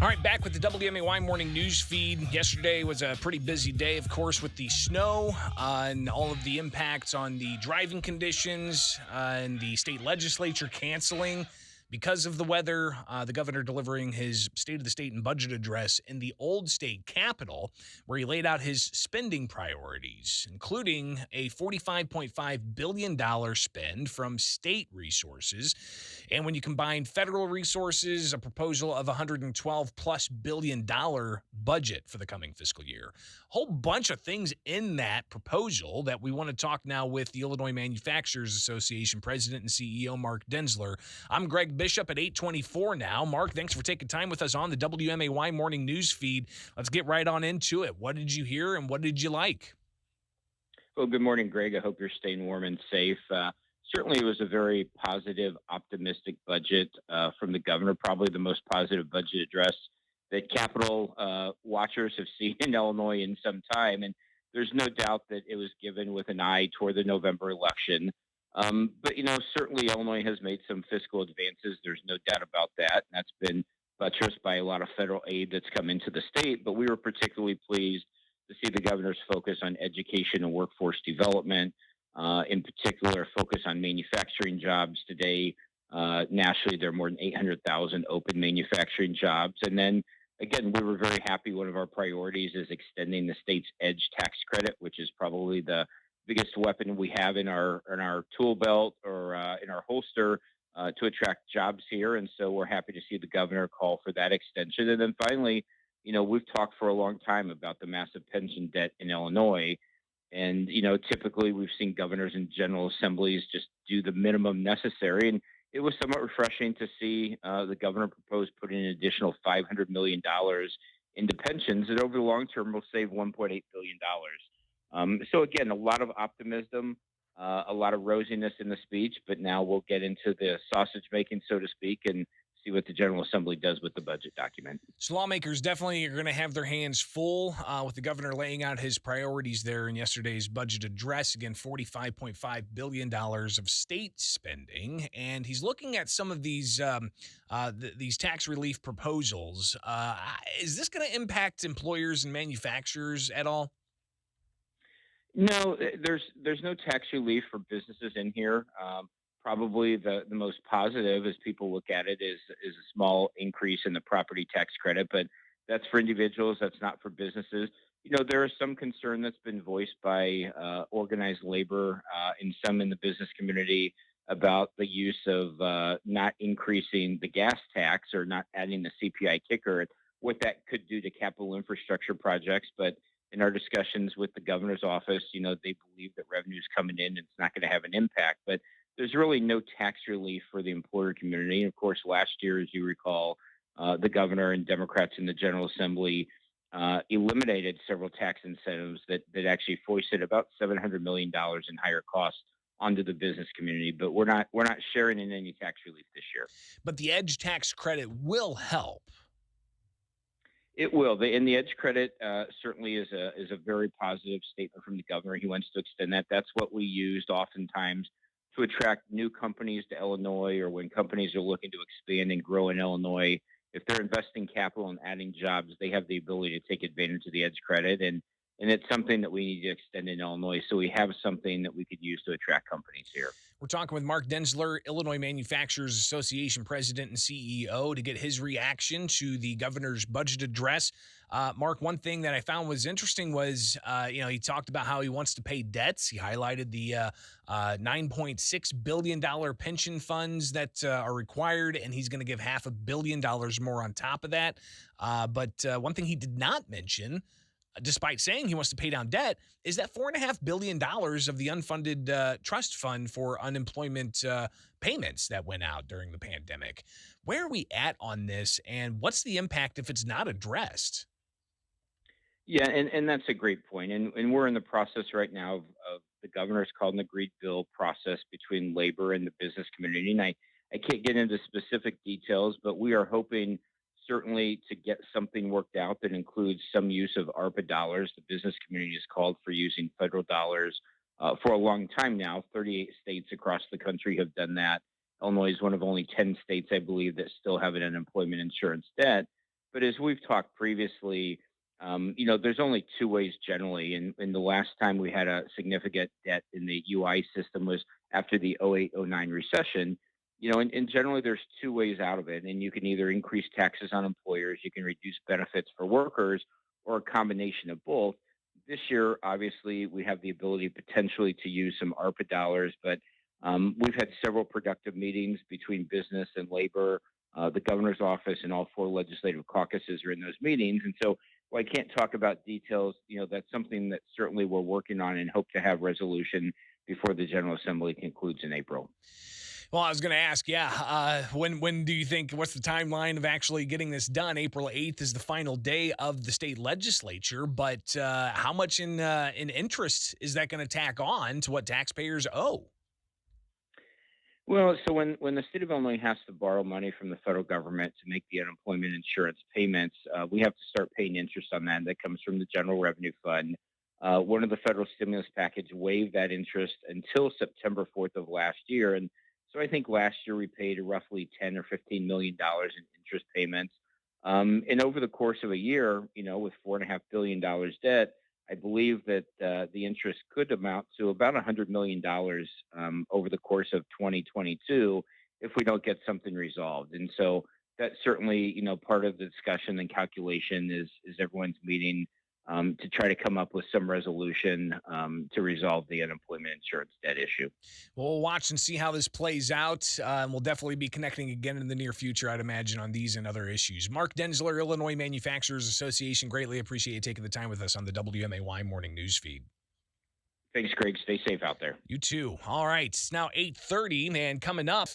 All right, back with the WMAY morning news feed. Yesterday was a pretty busy day, of course, with the snow and all of the impacts on the driving conditions and the state legislature canceling because of the weather. The governor delivering his State of the State and budget address in the old state capitol, where he laid out his spending priorities, including a $45.5 billion spend from state resources. And when you combine federal resources, a proposal of $112+ billion budget for the coming fiscal year. A whole bunch of things in that proposal that we want to talk now with the Illinois Manufacturers Association President and CEO Mark Denzler. I'm Greg Bishop at 8:24 now. Mark, thanks for taking time with us on the WMAY morning news feed. Let's get right on into it. What did you hear and what did you like? Well, good morning, Greg. I hope you're staying warm and safe. Certainly, it was a very positive, optimistic budget from the governor, probably the most positive budget address that Capitol watchers have seen in Illinois in some time. And there's no doubt that it was given with an eye toward the November election. But, certainly Illinois has made some fiscal advances. There's no doubt about that. And that's been buttressed by a lot of federal aid that's come into the state. But we were particularly pleased to see the governor's focus on education and workforce development, in particular, focus on manufacturing jobs today. Nationally, there are more than 800,000 open manufacturing jobs. And then, again, we were very happy. One of our priorities is extending the state's EDGE tax credit, which is probably the biggest weapon we have in our tool belt or in our holster to attract jobs here. And so we're happy to see the governor call for that extension. And then finally, we've talked for a long time about the massive pension debt in Illinois. And, typically we've seen governors and general assemblies just do the minimum necessary. And it was somewhat refreshing to see the governor propose putting an additional $500 million into pensions that over the long term will save $1.8 billion. So, again, a lot of optimism, a lot of rosiness in the speech, but now we'll get into the sausage making, so to speak, and see what the General Assembly does with the budget document. So lawmakers definitely are going to have their hands full with the governor laying out his priorities there in yesterday's budget address. Again, $45.5 billion of state spending. And he's looking at some of these tax relief proposals. Is this going to impact employers and manufacturers at all? No, there's no tax relief for businesses in here. Probably the most positive, as people look at it, is a small increase in the property tax credit, but that's for individuals. That's not for businesses. There is some concern that's been voiced by organized labor and some in the business community about the use of not increasing the gas tax or not adding the CPI kicker, what that could do to capital infrastructure projects. But in our discussions with the governor's office, they believe that revenue is coming in and it's not going to have an impact. But there's really no tax relief for the employer community. And of course, last year, as you recall, the governor and Democrats in the General Assembly eliminated several tax incentives that actually foisted about $700 million in higher costs onto the business community. But we're not sharing in any tax relief this year. But the EDGE tax credit will help. It will. The EDGE credit certainly is a very positive statement from the governor. He wants to extend that. That's what we used oftentimes to attract new companies to Illinois, or when companies are looking to expand and grow in Illinois. If they're investing capital and adding jobs, they have the ability to take advantage of the EDGE credit. And it's something that we need to extend in Illinois, so we have something that we could use to attract companies here. We're talking with Mark Denzler, Illinois Manufacturers Association President and CEO, to get his reaction to the governor's budget address. Mark, one thing that I found was interesting was, he talked about how he wants to pay debts. He highlighted the $9.6 billion pension funds that are required, and he's going to give $500 million more on top of that. But one thing he did not mention, despite saying he wants to pay down debt, is that $4.5 billion of the unfunded trust fund for unemployment payments that went out during the pandemic. Where are we at on this, and what's the impact if it's not addressed? Yeah, and that's a great point. And we're in the process right now of the governor's called an agreed bill process between labor and the business community. And I can't get into specific details, but we are hoping certainly to get something worked out that includes some use of ARPA dollars. The business community has called for using federal dollars for a long time now. 38 states across the country have done that. Illinois is one of only 10 states, I believe, that still have an unemployment insurance debt. But as we've talked previously, there's only two ways generally. And the last time we had a significant debt in the UI system was after the '08, '09 recession. And generally there's two ways out of it. And you can either increase taxes on employers, you can reduce benefits for workers, or a combination of both. This year, obviously, we have the ability potentially to use some ARPA dollars, but we've had several productive meetings between business and labor. The governor's office and all four legislative caucuses are in those meetings. And so, while I can't talk about details, that's something that certainly we're working on and hope to have resolution before the General Assembly concludes in April. Well, I was going to ask, yeah, when do you think? What's the timeline of actually getting this done? April 8th is the final day of the state legislature, but how much in interest is that going to tack on to what taxpayers owe? Well, so when the state of Illinois has to borrow money from the federal government to make the unemployment insurance payments, we have to start paying interest on that. That comes from the General Revenue Fund. One of the federal stimulus package waived that interest until September 4th of last year, and so I think last year we paid roughly $10 or $15 million in interest payments. And over the course of a year, with $4.5 billion debt, I believe that the interest could amount to about $100 million over the course of 2022 if we don't get something resolved. And so that's certainly, part of the discussion and calculation is everyone's meeting to try to come up with some resolution to resolve the unemployment insurance debt issue. We'll watch and see how this plays out. And we'll definitely be connecting again in the near future, I'd imagine, on these and other issues. Mark Denzler, Illinois Manufacturers Association, greatly appreciate you taking the time with us on the WMAY morning news feed. Thanks, Greg. Stay safe out there. You too. All right. It's now 8:30, and coming up,